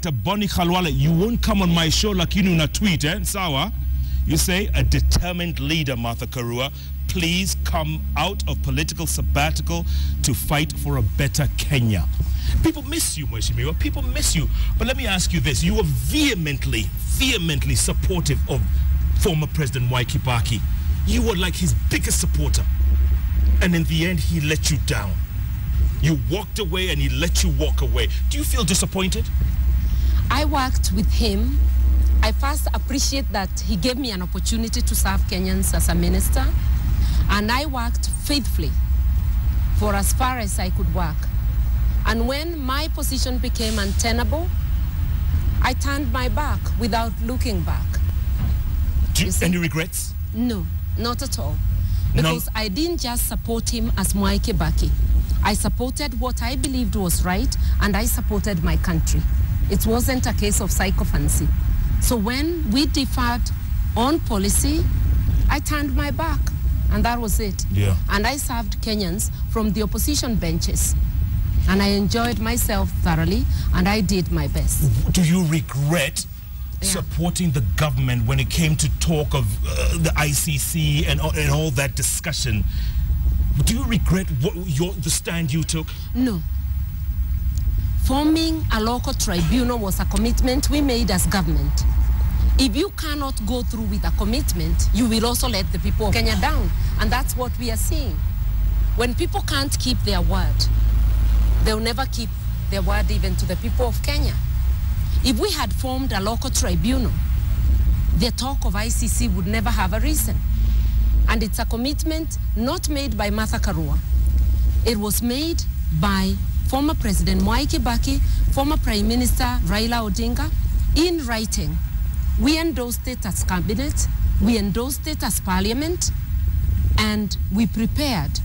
Dr. Bonnie Khalwale, you won't come on my show like you una tweet, eh? Sawa? You say, a determined leader, Martha Karua, please come out of political sabbatical to fight for a better Kenya. People miss you, Mheshimiwa. People miss you. But let me ask you this. You were vehemently supportive of former President Mwai Kibaki. You were like his biggest supporter. And in the end, he let you down. You walked away and he let you walk away. Do you feel disappointed? I worked with him. I first appreciate that he gave me an opportunity to serve Kenyans as a minister. And I worked faithfully for as far as I could work. And when my position became untenable, I turned my back without looking back. Any regrets? No, not at all. Because I didn't just support him as Mwai Kibaki. I supported what I believed was right, and I supported my country. It wasn't a case of sycophancy. So when we differed on policy, I turned my back, and that was it. Yeah. And I served Kenyans from the opposition benches. And I enjoyed myself thoroughly, and I did my best. Do you regret supporting the government when it came to talk of the ICC and all that discussion? Do you regret the stand you took? No. Forming a local tribunal was a commitment we made as government. If you cannot go through with a commitment, you will also let the people of Kenya down. And that's what we are seeing. When people can't keep their word, they'll never keep their word even to the people of Kenya. If we had formed a local tribunal, the talk of ICC would never have a reason. And it's a commitment not made by Martha Karua. It was made by former President Mwai Kibaki, former Prime Minister Raila Odinga, in writing. We endorsed it as cabinet, we endorsed it as parliament, and we prepared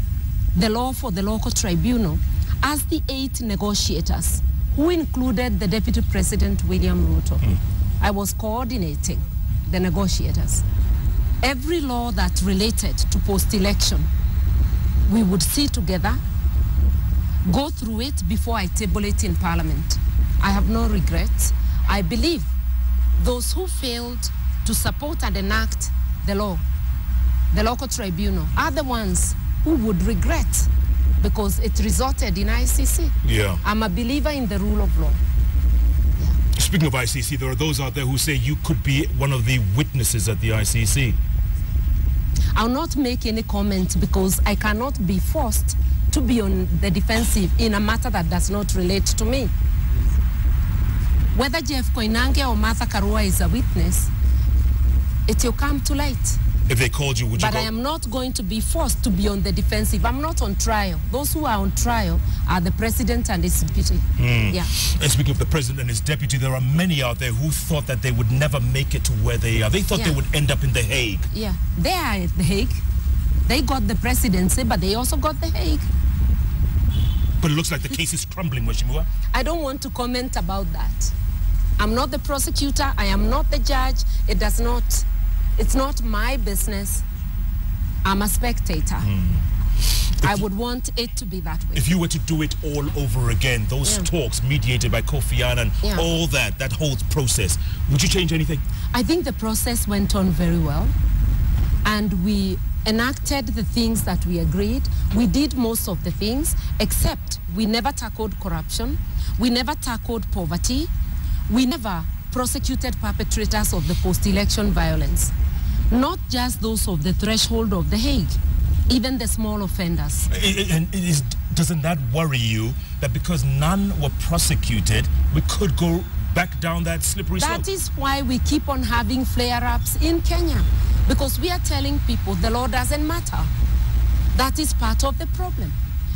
the law for the local tribunal as the 8 negotiators, who included the Deputy President William Ruto. I was coordinating the negotiators. Every law that related to post-election, we would sit together, go through it before I table it in Parliament. I have no regrets. I believe those who failed to support and enact the law, the local tribunal, are the ones who would regret, because it resulted in ICC. Yeah. I'm a believer in the rule of law. Yeah. Speaking of ICC, there are those out there who say you could be one of the witnesses at the ICC. I'll not make any comment because I cannot be forced to be on the defensive in a matter that does not relate to me. Whether Jeff Koinange or Martha Karua is a witness, it will come to light. If they called you, would you go? But I am not going to be forced to be on the defensive. I'm not on trial. Those who are on trial are the president and his deputy. Yeah. And speaking of the president and his deputy, there are many out there who thought that they would never make it to where they are. They thought they would end up in The Hague. Yeah, they are at The Hague. They got the presidency, but they also got The Hague. But it looks like the case is crumbling, Mheshimiwa. I don't want to comment about that. I'm not the prosecutor. I am not the judge. It's not my business. I'm a spectator. I would want it to be that way. If you were to do it all over again, those talks mediated by Kofi Annan, all that whole process, would you change anything? I think the process went on very well. And we enacted the things that we agreed. We did most of the things, except we never tackled corruption. We never tackled poverty. We never prosecuted perpetrators of the post-election violence. Not just those of the threshold of The Hague, even the small offenders. Doesn't that worry you that because none were prosecuted, we could go back down that slippery slope? That is why we keep on having flare-ups in Kenya, because we are telling people the law doesn't matter. That is part of the problem.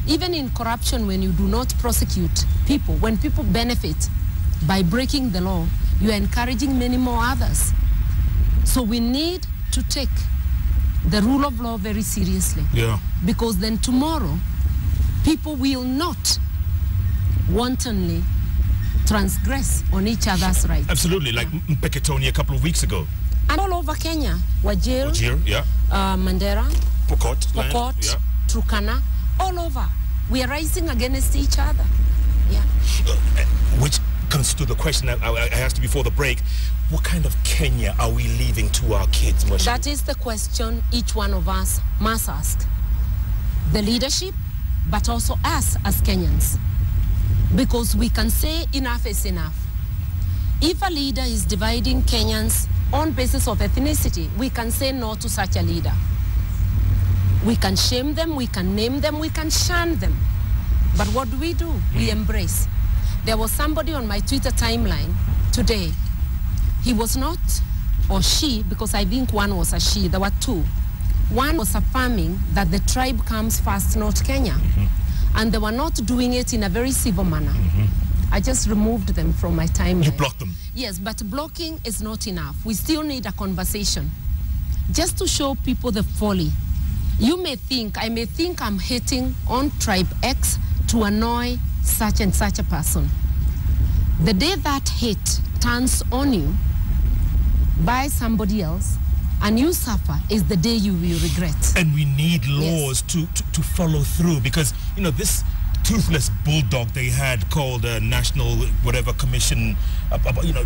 Even in corruption, when you do not prosecute people, when people benefit by breaking the law, you are encouraging many more others. So we need to take the rule of law very seriously. Yeah. Because then tomorrow, people will not wantonly transgress on each other's rights. Absolutely, like Mpeketoni a couple of weeks ago. And all over Kenya, Wajir, Mandera, Pokot, Turkana, all over. We are rising against each other. Yeah. Which comes to the question I asked you before the break. What kind of Kenya are we leaving to our kids, Moshe? That is the question each one of us must ask. The leadership, but also us as Kenyans. Because we can say enough is enough. If a leader is dividing Kenyans on basis of ethnicity, we can say no to such a leader. We can shame them, we can name them, we can shun them. But what do? We embrace. There was somebody on my Twitter timeline today. He was not, or she, because I think one was a she, there were two. One was affirming that the tribe comes first, not Kenya. And they were not doing it in a very civil manner. I just removed them from my timeline. You blocked them? Yes, but blocking is not enough. We still need a conversation. Just to show people the folly. You may think, I may think I'm hating on tribe X to annoy such and such a person. The day that hate turns on you by somebody else and you suffer is the day you will regret. And we need laws to follow through, because, you know, this toothless bulldog they had called a national whatever commission, you know,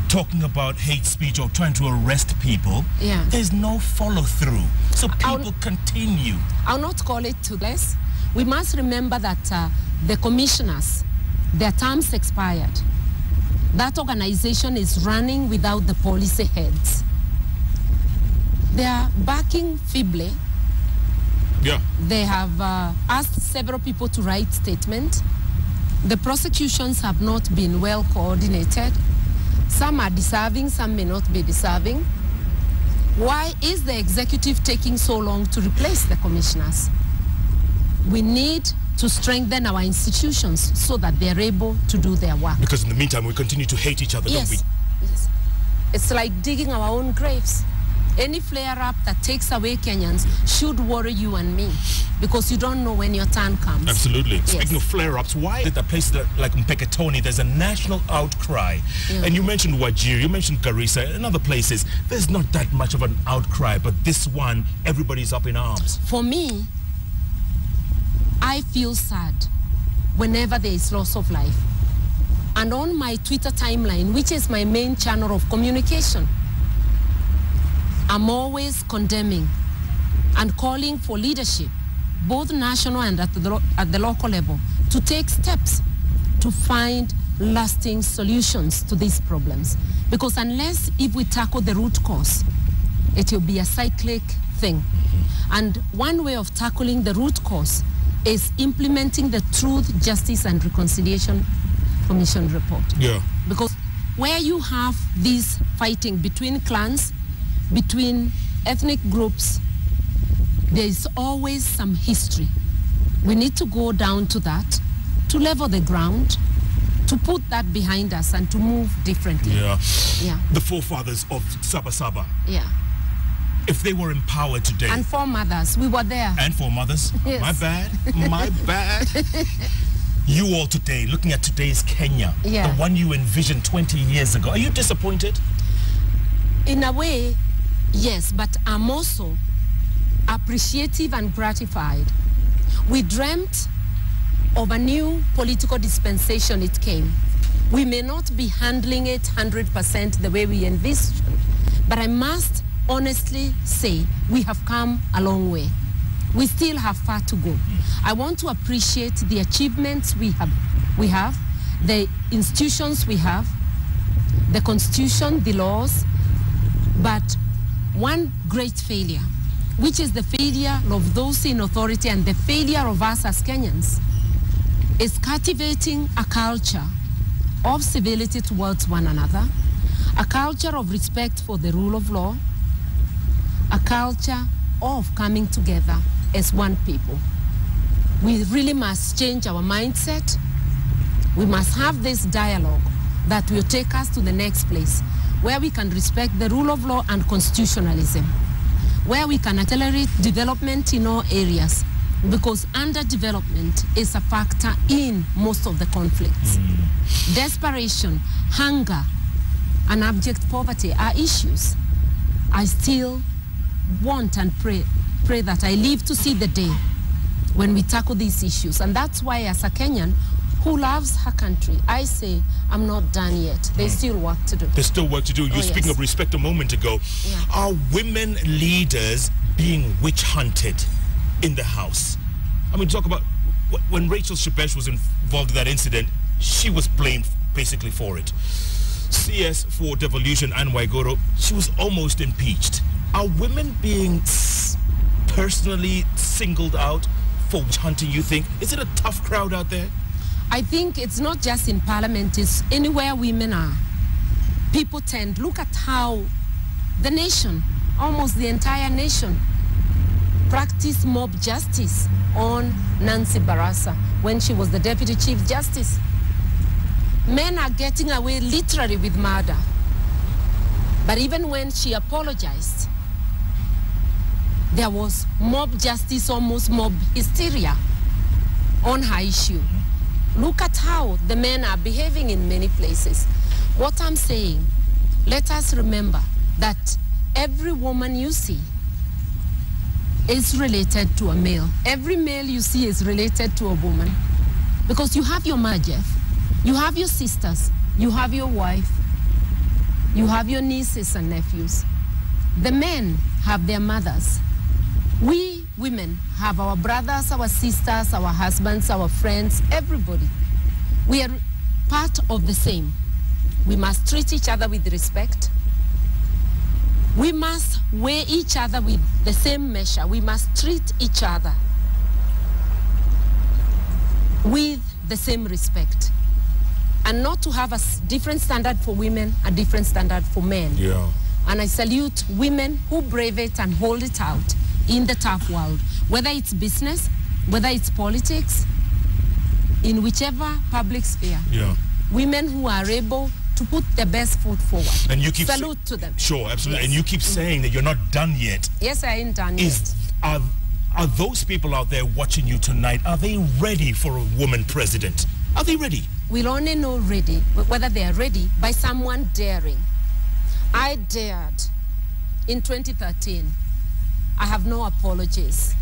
talking about hate speech or trying to arrest people, there's no follow-through. So people continue. I'll not call it toothless. We must remember that the commissioners, their terms expired. That organization is running without the policy heads. They are backing feebly. They have asked several people to write statements. The prosecutions have not been well coordinated. Some are deserving, some may not be deserving. Why is the executive taking so long to replace the commissioners? We need to strengthen our institutions so that they're able to do their work. Because in the meantime, we continue to hate each other, don't we? Yes. It's like digging our own graves. Any flare-up that takes away Kenyans should worry you and me, because you don't know when your turn comes. Absolutely. Yes. Speaking of flare-ups, why is that place like Mpeketoni, there's a national outcry? And you mentioned Wajir, you mentioned Garissa, and other places. There's not that much of an outcry, but this one, everybody's up in arms. For me, I feel sad whenever there is loss of life. And on my Twitter timeline, which is my main channel of communication, I'm always condemning and calling for leadership, both national and at the local level, to take steps to find lasting solutions to these problems. Because unless if we tackle the root cause, it will be a cyclic thing. And one way of tackling the root cause is implementing the Truth, Justice and Reconciliation Commission report. Because where you have this fighting between clans, between ethnic groups, there is always some history. We need to go down to that, to level the ground, to put that behind us and to move differently. The forefathers of Saba Saba. If they were empowered today. And foremothers, we were there. And foremothers? Yes. My bad, my bad. You all today, looking at today's Kenya, the one you envisioned 20 years ago, are you disappointed? In a way, yes, but I'm also appreciative and gratified. We dreamt of a new political dispensation. It came. We may not be handling it 100% the way we envisioned, but I must honestly say we have come a long way. We still have far to go. I want to appreciate the achievements we have, the institutions we have, the constitution, the laws, but one great failure, which is the failure of those in authority and the failure of us as Kenyans, is cultivating a culture of civility towards one another, a culture of respect for the rule of law, a culture of coming together as one people. We really must change our mindset. We must have this dialogue that will take us to the next place, where we can respect the rule of law and constitutionalism, where we can accelerate development in all areas, because underdevelopment is a factor in most of the conflicts. Desperation, hunger, and abject poverty are issues. I still want and pray that I live to see the day when we tackle these issues. And that's why, as a Kenyan who loves her country, I say, I'm not done yet. There's still work to do. There's still work to do. You're speaking of respect a moment ago. Yeah. Are women leaders being witch hunted in the House? I mean, talk about when Rachel Shebesh was involved in that incident, she was blamed basically for it. CS for devolution, Anne Waigoro, she was almost impeached. Are women being personally singled out for witch hunting, you think? Is it a tough crowd out there? I think it's not just in Parliament, it's anywhere women are. People tend, look at how the nation, almost the entire nation, practiced mob justice on Nancy Barasa when she was the Deputy Chief Justice. Men are getting away literally with murder. But even when she apologized, there was mob justice, almost mob hysteria on her issue. Look at how the men are behaving in many places. What I'm saying, let us remember that every woman you see is related to a male. Every male you see is related to a woman. Because you have your mother, Jeff, you have your sisters, you have your wife, you have your nieces and nephews. The men have their mothers. We women have our brothers, our sisters, our husbands, our friends, everybody. We are part of the same. We must treat each other with respect. We must weigh each other with the same measure. We must treat each other with the same respect. And not to have a different standard for women, a different standard for men. Yeah. And I salute women who brave it and hold it out in the tough world, whether it's business, whether it's politics, in whichever public sphere. Yeah. Women who are able to put their best foot forward. And you keep salute to them. Sure, absolutely. Yes. And you keep saying that you're not done yet. Yes, I ain't done yet. Are those people out there watching you tonight, are they ready for a woman president? Are they ready? We'll only know ready, whether they are ready by someone daring. I dared in 2013. I have no apologies.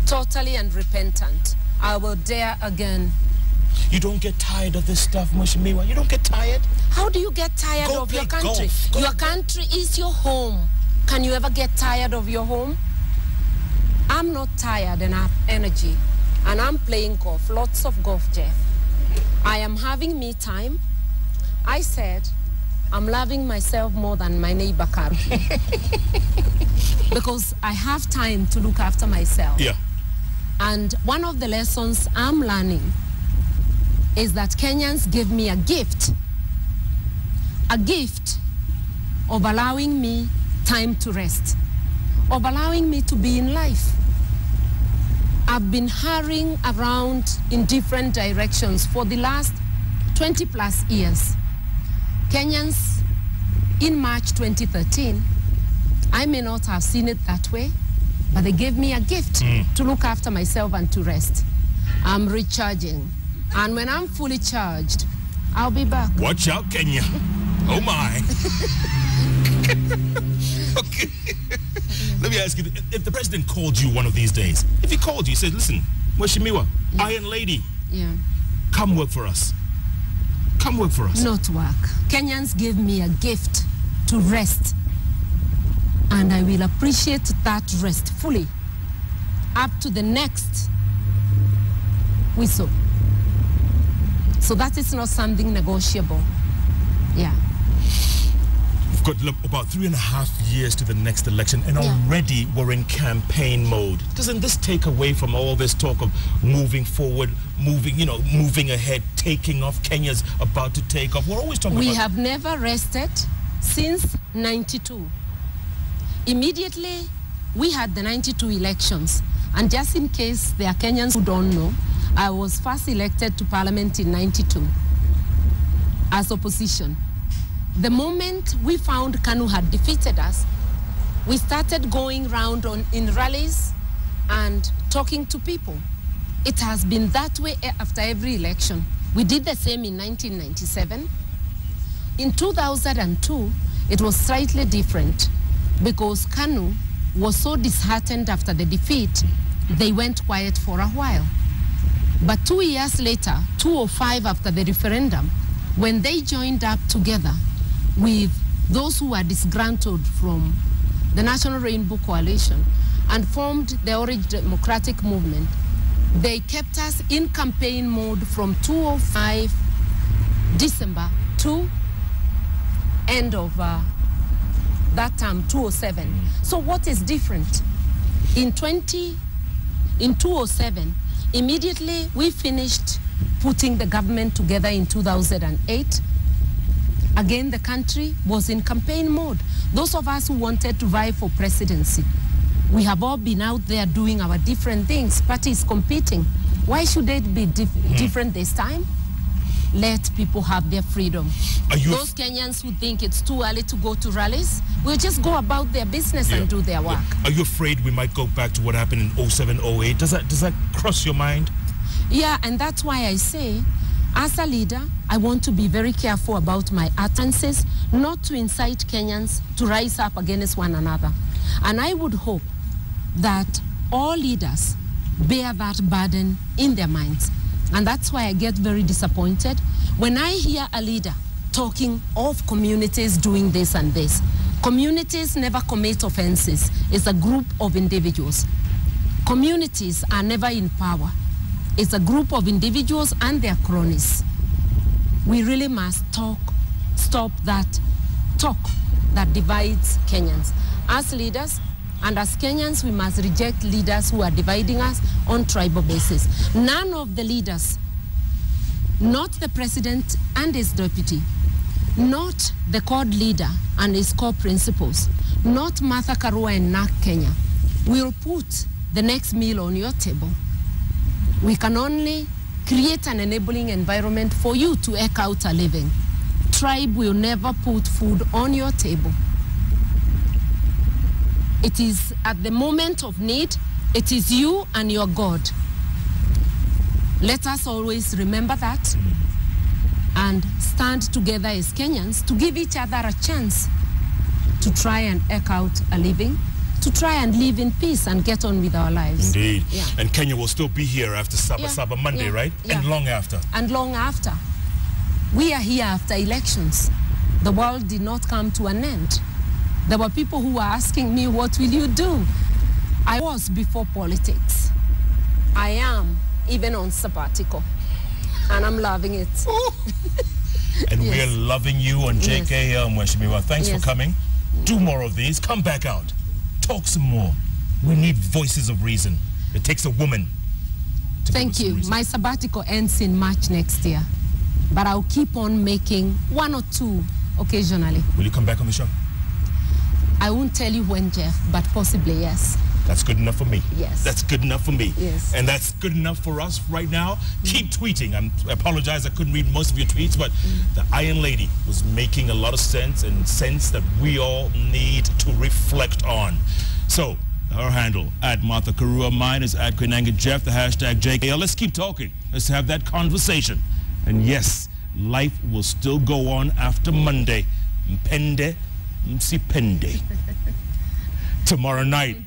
Totally unrepentant. I will dare again. You don't get tired of this stuff, Mheshimiwa? You don't get tired? How do you get tired of your country? Your country is your home. Can you ever get tired of your home? I'm not tired and I have energy. And I'm playing golf, lots of golf, Jeff. I am having me time. I said, I'm loving myself more than my neighbor Karua. Because I have time to look after myself. Yeah. And one of the lessons I'm learning is that Kenyans give me a gift of allowing me time to rest, of allowing me to be in life. I've been hurrying around in different directions for the last 20 plus years. Kenyans, in March 2013, I may not have seen it that way, but they gave me a gift to look after myself and to rest. I'm recharging. And when I'm fully charged, I'll be back. Watch out, Kenya. Oh, my. Okay. Let me ask you, if the president called you one of these days, if he called you, he said, listen, Mheshimiwa, Iron Lady, come work for us. Come work for us. Not work. Kenyans gave me a gift to rest. And I will appreciate that rest fully up to the next whistle. So that is not something negotiable. Yeah. We've got about 3.5 years to the next election, and already we're in campaign mode. Doesn't this take away from all this talk of moving forward, moving ahead, taking off? Kenya's about to take off. We're always talking about... We have never rested since 92. Immediately, we had the 92 elections. And just in case there are Kenyans who don't know, I was first elected to Parliament in 92 as opposition. The moment we found KANU had defeated us, we started going around in rallies and talking to people. It has been that way after every election. We did the same in 1997. In 2002, it was slightly different because KANU was so disheartened after the defeat, they went quiet for a while. But 2 years later, 2005 after the referendum, when they joined up together with those who were disgruntled from the National Rainbow Coalition and formed the Orange Democratic Movement, they kept us in campaign mode from 2005 December to end of that term, 2007. So what is different? In 2007, immediately we finished putting the government together in 2008. Again, the country was in campaign mode. Those of us who wanted to vie for presidency, we have all been out there doing our different things, parties competing. Why should it be different this time? Let people have their freedom. Those Kenyans who think it's too early to go to rallies will just go about their business and do their work. Are you afraid we might go back to what happened in 07, 08? Does that cross your mind? Yeah, and that's why I say, as a leader, I want to be very careful about my utterances, not to incite Kenyans to rise up against one another. And I would hope that all leaders bear that burden in their minds. And that's why I get very disappointed when I hear a leader talking of communities doing this and this. Communities never commit offenses. It's a group of individuals. Communities are never in power. It's a group of individuals and their cronies. We really must stop that talk that divides Kenyans. As leaders and as Kenyans, we must reject leaders who are dividing us on tribal basis. None of the leaders, not the president and his deputy, not the CORD leader and his core principles, not Martha Karua and NAC Kenya, will put the next meal on your table. We can only create an enabling environment for you to eke out a living. Tribe will never put food on your table. It is at the moment of need, it is you and your God. Let us always remember that and stand together as Kenyans to give each other a chance to try and eke out a living, to try and live in peace and get on with our lives. Indeed. Yeah. And Kenya will still be here after Saba Monday, right? Yeah. And long after. And long after. We are here after elections. The world did not come to an end. There were people who were asking me, what will you do? I was before politics. I am even on sabbatical. And I'm loving it. And we are loving you on JKL, Mweshimiwa. Thanks for coming. Do more of these. Come back out. Talk some more. We need voices of reason. It takes a woman to Thank you. My sabbatical ends in March next year. But I'll keep on making one or two occasionally. Will you come back on the show? I won't tell you when, Jeff, but possibly yes. That's good enough for me. Yes. That's good enough for me. Yes. And that's good enough for us right now. Keep tweeting. I apologize I couldn't read most of your tweets, but the Iron Lady was making a lot of sense and sense that we all need to reflect on. So, our handle, at Martha Karua, mine is at Koinange Jeff, the hashtag JKL. Let's keep talking. Let's have that conversation. And yes, life will still go on after Monday. Mpende, msipende. Tomorrow night.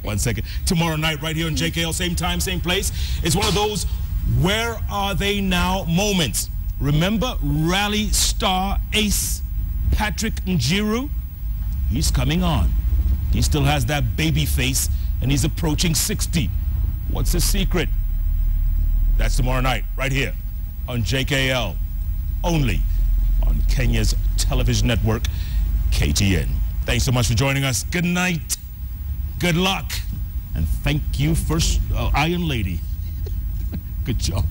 1 second. Tomorrow night, right here on JKL, same time, same place. It's one of those where are they now moments. Remember rally star ace Patrick Njiru? He's coming on. He still has that baby face and he's approaching 60. What's the secret? That's tomorrow night, right here on JKL, only on Kenya's television network, KTN. Thanks so much for joining us. Good night. Good luck. And thank you, First Iron Lady. Good job.